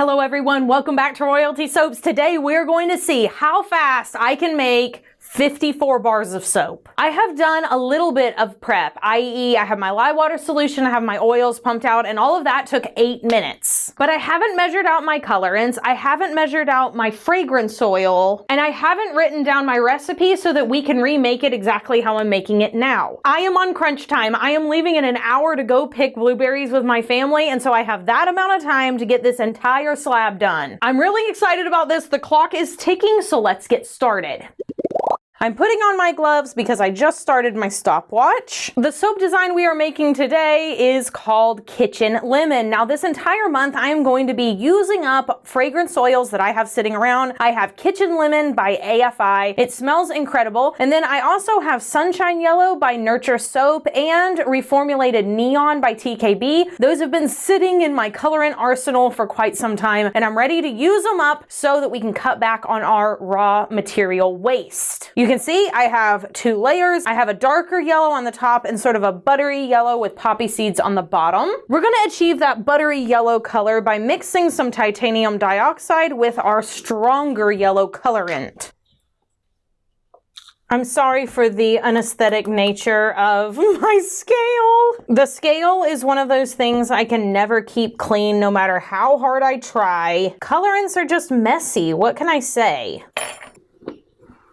Hello everyone, welcome back to Royalty Soaps. Today we're going to see how fast I can make 54 bars of soap. I have done a little bit of prep, i.e. I have my lye water solution, I have my oils pumped out, and all of that took 8 minutes. But I haven't measured out my colorants, I haven't measured out my fragrance oil, and I haven't written down my recipe so that we can remake it exactly how I'm making it now. I am on crunch time. I am leaving in an hour to go pick blueberries with my family, and so I have that amount of time to get this entire slab done. I'm really excited about this. The clock is ticking, so let's get started. I'm putting on my gloves because I just started my stopwatch. The soap design we are making today is called Kitchen Lemon. Now this entire month I am going to be using up fragrance oils that I have sitting around. I have Kitchen Lemon by AFI. It smells incredible. And then I also have Sunshine Yellow by Nurture Soap and Reformulated Neon by TKB. Those have been sitting in my colorant arsenal for quite some time, and I'm ready to use them up so that we can cut back on our raw material waste. You can see I have 2 layers. I have a darker yellow on the top and sort of a buttery yellow with poppy seeds on the bottom. We're going to achieve that buttery yellow color by mixing some titanium dioxide with our stronger yellow colorant. I'm sorry for the unaesthetic nature of my scale. The scale is one of those things I can never keep clean no matter how hard I try. Colorants are just messy. What can I say?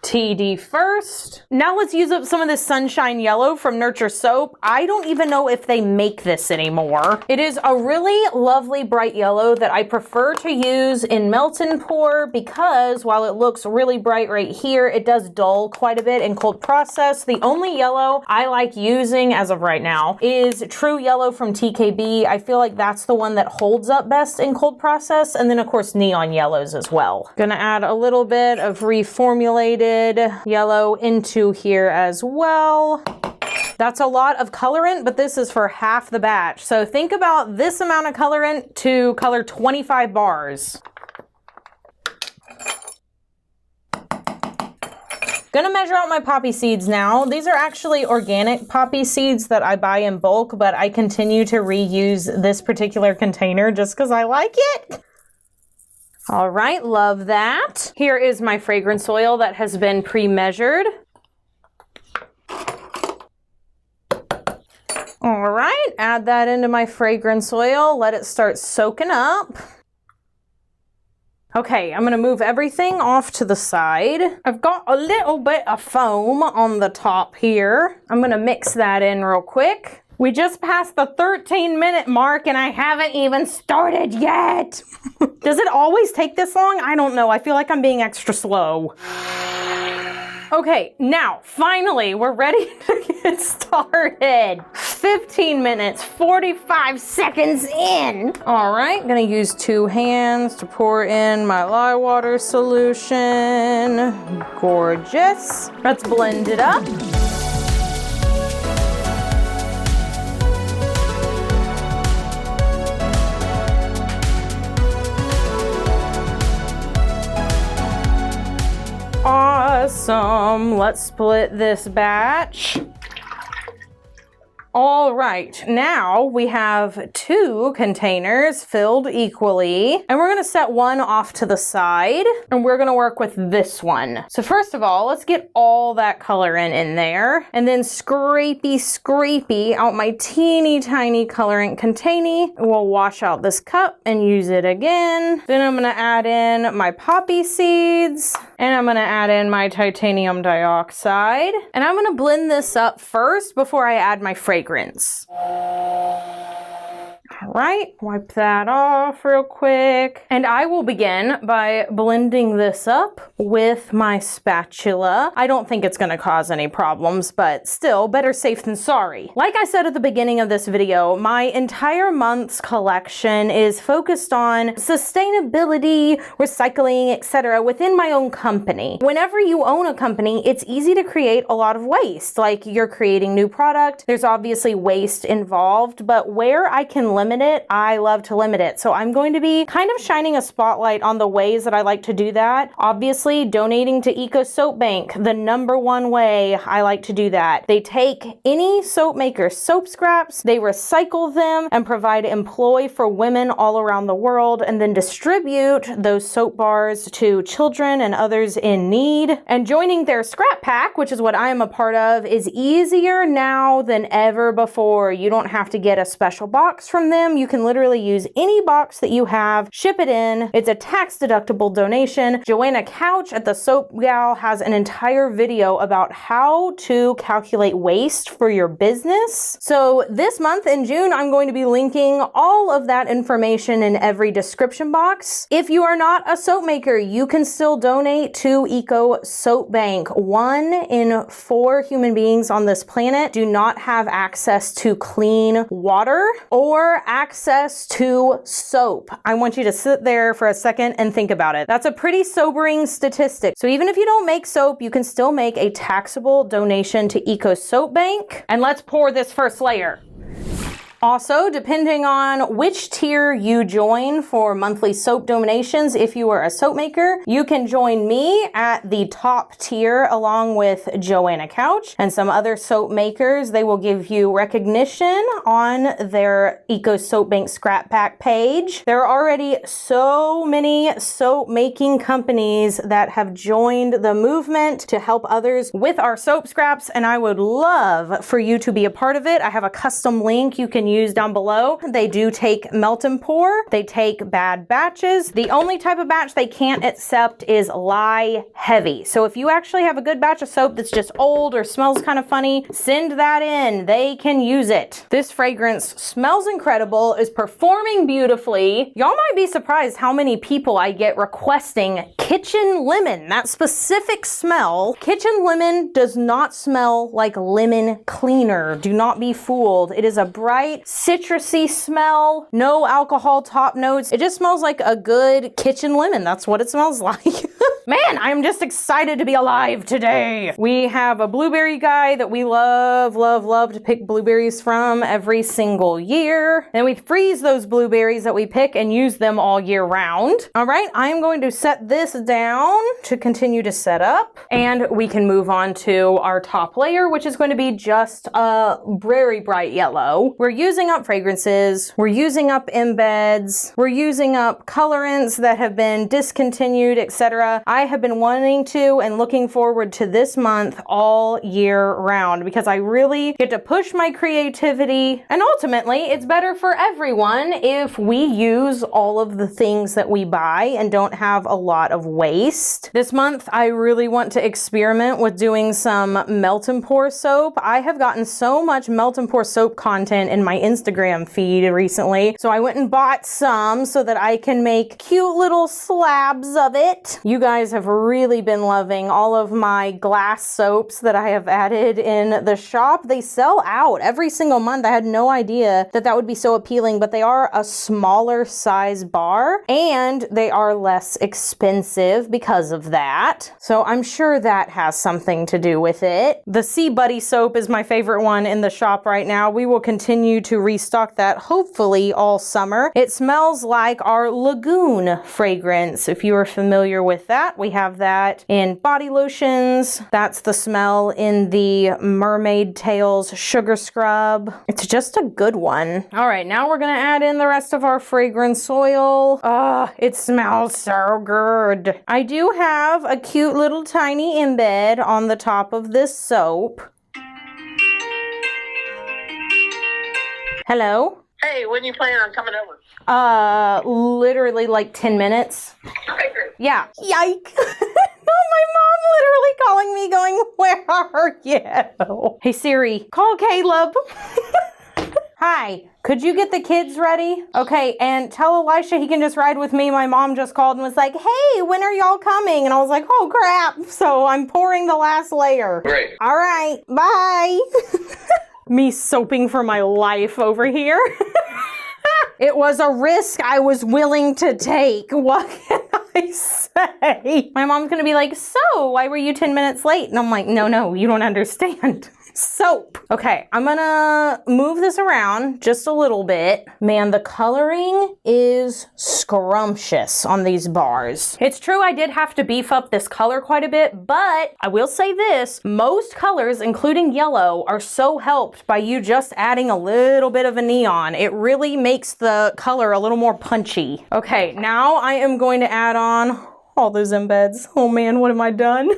TD first. Now let's use up some of this Sunshine Yellow from Nurture Soap. I don't even know if they make this anymore. It is a really lovely bright yellow that I prefer to use in melt and pour because while it looks really bright right here, it does dull quite a bit in cold process. The only yellow I like using as of right now is True Yellow from TKB. I feel like that's the one that holds up best in cold process. And then of course neon yellows as well. Gonna add a little bit of reformulated yellow into here as well. That's a lot of colorant, but this is for half the batch. So think about this amount of colorant to color 25 bars. Gonna measure out my poppy seeds now. These are actually organic poppy seeds that I buy in bulk, but I continue to reuse this particular container just because I like it. All right, love that. Here is my fragrance oil that has been pre-measured. All right, add that into my fragrance oil. Let it start soaking up. Okay, I'm gonna move everything off to the side. I've got a little bit of foam on the top here. I'm gonna mix that in real quick. We just passed the 13-minute mark and I haven't even started yet. Does it always take this long? I don't know. I feel like I'm being extra slow. Okay, now, finally, we're ready to get started. 15 minutes, 45 seconds in. All right, gonna use 2 hands to pour in my lye water solution. Gorgeous. Let's blend it up. Awesome. Let's split this batch. All right, now we have 2 containers filled equally, and we're gonna set one off to the side, and we're gonna work with this one. So first of all, let's get all that colorant in there, and then scrapey out my teeny tiny colorant container. We'll wash out this cup and use it again. Then I'm gonna add in my poppy seeds, and I'm gonna add in my titanium dioxide, and I'm gonna blend this up first before I add my fragrance. All right, wipe that off real quick. And I will begin by blending this up with my spatula. I don't think it's gonna cause any problems, but still, better safe than sorry. Like I said at the beginning of this video, my entire month's collection is focused on sustainability, recycling, etc. within my own company. Whenever you own a company, it's easy to create a lot of waste. Like you're creating new product, there's obviously waste involved, but where I can eliminate limit it, I love to limit it. So I'm going to be kind of shining a spotlight on the ways that I like to do that. Obviously, donating to Eco Soap Bank, the #1 way I like to do that. They take any soap maker soap scraps, they recycle them and provide employ for women all around the world, and then distribute those soap bars to children and others in need. And joining their scrap pack, which is what I am a part of, is easier now than ever before. You don't have to get a special box from them. You can literally use any box that you have, ship it in. It's a tax deductible donation. Joanna Couch at the Soap Gal has an entire video about how to calculate waste for your business. So this month in June, I'm going to be linking all of that information in every description box. If you are not a soap maker, you can still donate to Eco Soap Bank. 1 in 4 human beings on this planet do not have access to clean water or access to soap. I want you to sit there for a second and think about it. That's a pretty sobering statistic. So even if you don't make soap, you can still make a taxable donation to Eco Soap Bank. And let's pour this first layer. Also, depending on which tier you join for monthly soap donations, if you are a soap maker, you can join me at the top tier along with Joanna Couch and some other soap makers. They will give you recognition on their Eco Soap Bank Scrap Pack page. There are already so many soap making companies that have joined the movement to help others with our soap scraps, and I would love for you to be a part of it. I have a custom link you can use down below. They do take melt and pour. They take bad batches. The only type of batch they can't accept is lye heavy. So if you actually have a good batch of soap that's just old or smells kind of funny, send that in. They can use it. This fragrance smells incredible, is performing beautifully. Y'all might be surprised how many people I get requesting kitchen lemon, that specific smell. Kitchen lemon does not smell like lemon cleaner. Do not be fooled. It is a bright, citrusy smell, no alcohol top notes. It just smells like a good kitchen lemon. That's what it smells like. Man, I'm just excited to be alive today. We have a blueberry guy that we love to pick blueberries from every single year. And we freeze those blueberries that we pick and use them all year round. All right, I'm going to set this down to continue to set up, and we can move on to our top layer, which is going to be just a very bright yellow. We're using up fragrances, we're using up embeds, we're using up colorants that have been discontinued, etc. I have been wanting to and looking forward to this month all year round because I really get to push my creativity, and ultimately it's better for everyone if we use all of the things that we buy and don't have a lot of waste. This month I really want to experiment with doing some melt and pour soap. I have gotten so much melt and pour soap content in my Instagram feed recently, so I went and bought some so that I can make cute little slabs of it. You guys have really been loving all of my glass soaps that I have added in the shop. They sell out every single month. I had no idea that that would be so appealing, but they are a smaller size bar and they are less expensive because of that. So I'm sure that has something to do with it. The Sea Buddy soap is my favorite one in the shop right now. We will continue to restock that hopefully all summer. It smells like our Lagoon fragrance. If you are familiar with that, we have that in body lotions. That's the smell in the Mermaid Tails Sugar Scrub. It's just a good one. All right, now we're gonna add in the rest of our fragrance oil. It smells so good. I do have a cute little tiny embed on the top of this soap. Hello? Hey, when you plan on coming over? Literally like 10 minutes. Okay, great. Yeah. Yike. My mom literally calling me going, where are you? Hey Siri, call Caleb. Hi, could you get the kids ready? Okay, and tell Elisha he can just ride with me. My mom just called and was like, hey, when are y'all coming? And I was like, oh crap. So I'm pouring the last layer. Great. All right, bye. Me soaping for my life over here. It was a risk I was willing to take. What can I say? My mom's gonna be like, so why were you 10 minutes late? And I'm like, no, you don't understand. soap. Okay, I'm gonna move this around just a little bit. Man, the coloring is scrumptious on these bars. It's true I did have to beef up this color quite a bit, but I will say this, most colors, including yellow, are so helped by you just adding a little bit of a neon. It really makes the color a little more punchy. Okay, now I am going to add on all those embeds. Oh man, what have I done?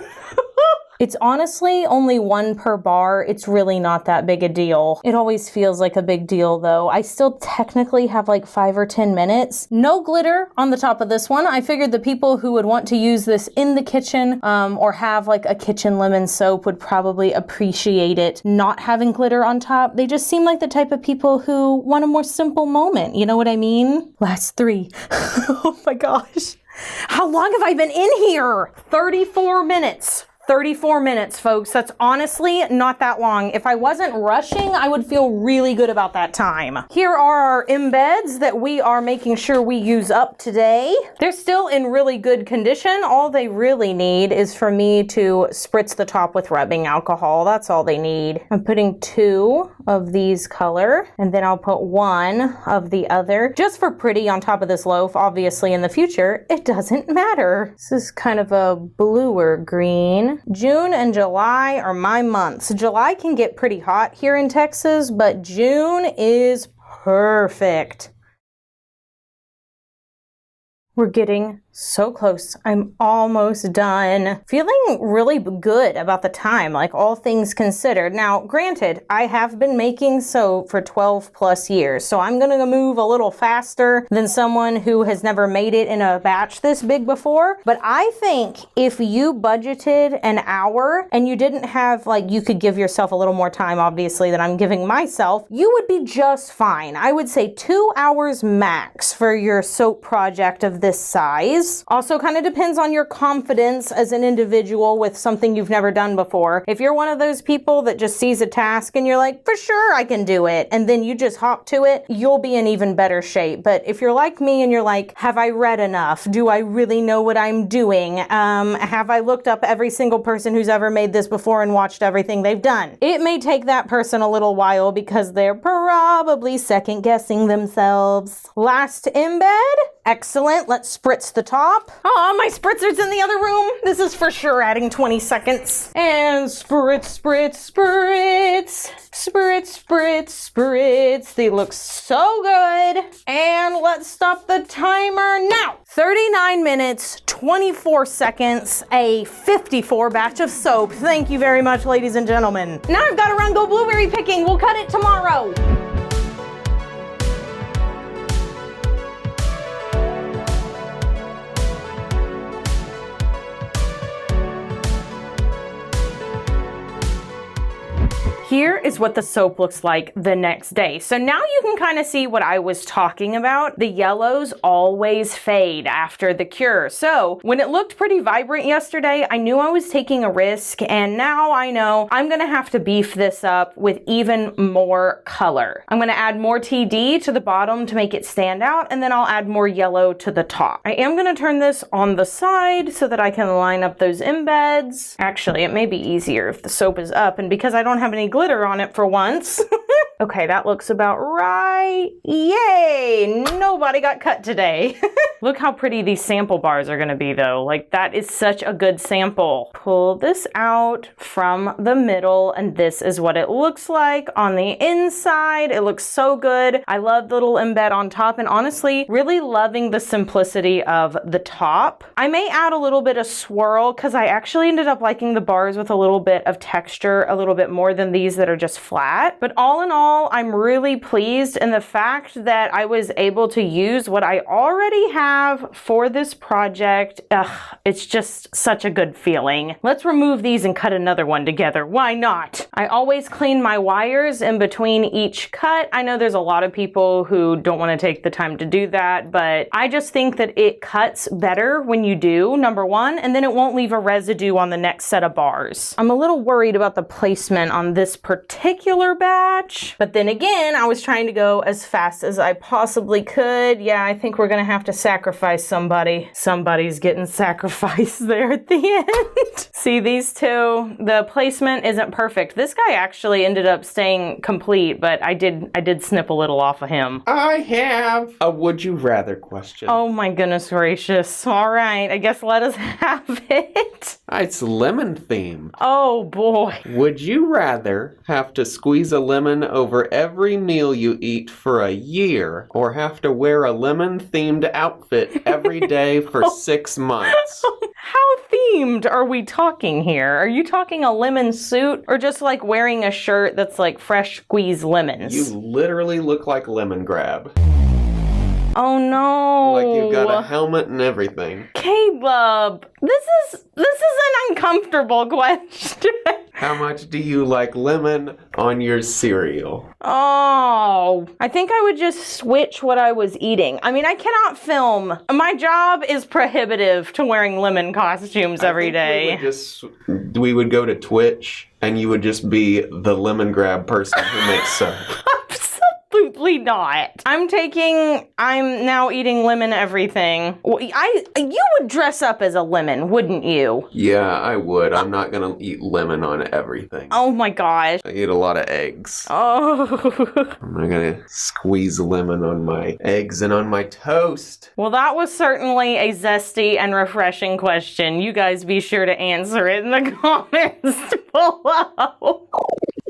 It's honestly only one per bar. It's really not that big a deal. It always feels like a big deal though. I still technically have like 5 or 10 minutes. No glitter on the top of this one. I figured the people who would want to use this in the kitchen or have like a kitchen lemon soap would probably appreciate it not having glitter on top. They just seem like the type of people who want a more simple moment. You know what I mean? Last 3. Oh my gosh. How long have I been in here? 34 minutes. 34 minutes, folks. That's honestly not that long. If I wasn't rushing, I would feel really good about that time. Here are our embeds that we are making sure we use up today. They're still in really good condition. All they really need is for me to spritz the top with rubbing alcohol. That's all they need. I'm putting 2 of these color, and then I'll put 1 of the other, just for pretty on top of this loaf. Obviously, in the future, it doesn't matter. This is kind of a bluer green. June and July are my months. July can get pretty hot here in Texas, but June is perfect. We're getting so close. I'm almost done. Feeling really good about the time, like all things considered. Now, granted, I have been making soap for 12 plus years, so I'm gonna move a little faster than someone who has never made it in a batch this big before. But I think if you budgeted an hour and you didn't have, like, you could give yourself a little more time, obviously, than I'm giving myself, you would be just fine. I would say 2 hours max for your soap project of this size. Also kind of depends on your confidence as an individual with something you've never done before. If you're one of those people that just sees a task and you're like, for sure I can do it, and then you just hop to it, you'll be in even better shape. But if you're like me and you're like, have I read enough? Do I really know what I'm doing? Have I looked up every single person who's ever made this before and watched everything they've done? It may take that person a little while because they're probably second guessing themselves. Last embed. Excellent. Let's spritz the top. Oh, my spritzer's in the other room. This is for sure adding 20 seconds. And spritz, spritz, spritz. Spritz, spritz, spritz. They look so good. And let's stop the timer now. 39 minutes, 24 seconds, a 54 batch of soap. Thank you very much, ladies and gentlemen. Now I've got to run go blueberry picking. We'll cut it tomorrow. Here is what the soap looks like the next day. So now you can kind of see what I was talking about. The yellows always fade after the cure. So when it looked pretty vibrant yesterday, I knew I was taking a risk, and now I know I'm gonna have to beef this up with even more color. I'm gonna add more TD to the bottom to make it stand out, and then I'll add more yellow to the top. I am gonna turn this on the side so that I can line up those embeds. Actually, it may be easier if the soap is up, and because I don't have any glitter on it for once. Okay, that looks about right. Yay! Nobody got cut today. Look how pretty these sample bars are gonna be though. Like, that is such a good sample. Pull this out from the middle, and this is what it looks like on the inside. It looks so good. I love the little embed on top, and honestly, really loving the simplicity of the top. I may add a little bit of swirl because I actually ended up liking the bars with a little bit of texture a little bit more than these that are just flat. But all in all, I'm really pleased in the fact that I was able to use what I already have for this project. It's just such a good feeling. Let's remove these and cut another one together. Why not? I always clean my wires in between each cut. I know there's a lot of people who don't want to take the time to do that, but I just think that it cuts better when you do, number one, and then it won't leave a residue on the next set of bars. I'm a little worried about the placement on this particular batch. But then again, I was trying to go as fast as I possibly could. Yeah, I think we're gonna have to sacrifice somebody. Somebody's getting sacrificed there at the end. See these two? The placement isn't perfect. This guy actually ended up staying complete, but I did snip a little off of him. I have a would you rather question. Oh my goodness gracious. All right, I guess let us have it. It's lemon themed. Oh boy. Would you rather have to squeeze a lemon over every meal you eat for a year, or have to wear a lemon-themed outfit every day for 6 months? How themed are we talking here? Are you talking a lemon suit or just like wearing a shirt that's like fresh squeezed lemons? You literally look like Lemon Grab. Oh no. Like you've got a helmet and everything. Caleb, this is an uncomfortable question. How much do you like lemon on your cereal? Oh, I think I would just switch what I was eating. I mean, I cannot film. My job is prohibitive to wearing lemon costumes every day. We would go to Twitch and you would just be the Lemon Grab person who makes soap. Absolutely not. I'm now eating lemon everything. You would dress up as a lemon, wouldn't you? Yeah, I would. I'm not gonna eat lemon on everything. Oh my gosh. I eat a lot of eggs. Oh. I'm not gonna squeeze lemon on my eggs and on my toast. Well, that was certainly a zesty and refreshing question. You guys be sure to answer it in the comments below.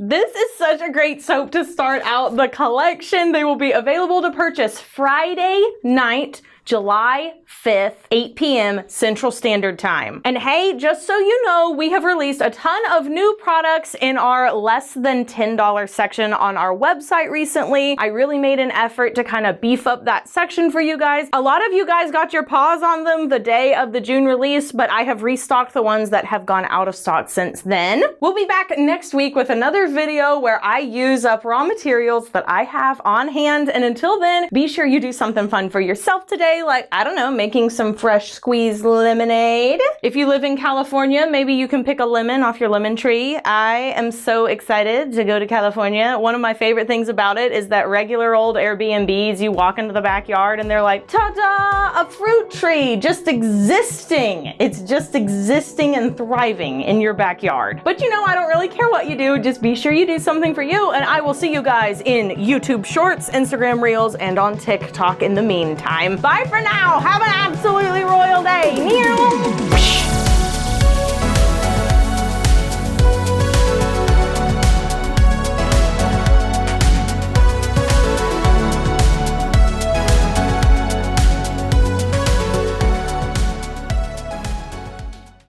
This is such a great soap to start out the collection. They will be available to purchase Friday night, July 5th, 8 p.m. Central Standard Time. And hey, just so you know, we have released a ton of new products in our less than $10 section on our website recently. I really made an effort to kind of beef up that section for you guys. A lot of you guys got your paws on them the day of the June release, but I have restocked the ones that have gone out of stock since then. We'll be back next week with another video where I use up raw materials that I have on hand. And until then, be sure you do something fun for yourself today, like, I don't know, making some fresh squeezed lemonade. If you live in California, maybe you can pick a lemon off your lemon tree. I am so excited to go to California. One of my favorite things about it is that regular old Airbnbs, you walk into the backyard and they're like, ta-da, a fruit tree just existing. It's just existing and thriving in your backyard. But you know, I don't really care what you do. Just be sure you do something for you, and I will see you guys in YouTube Shorts, Instagram Reels, and on TikTok in the meantime. Bye for now. Have an absolutely royal day.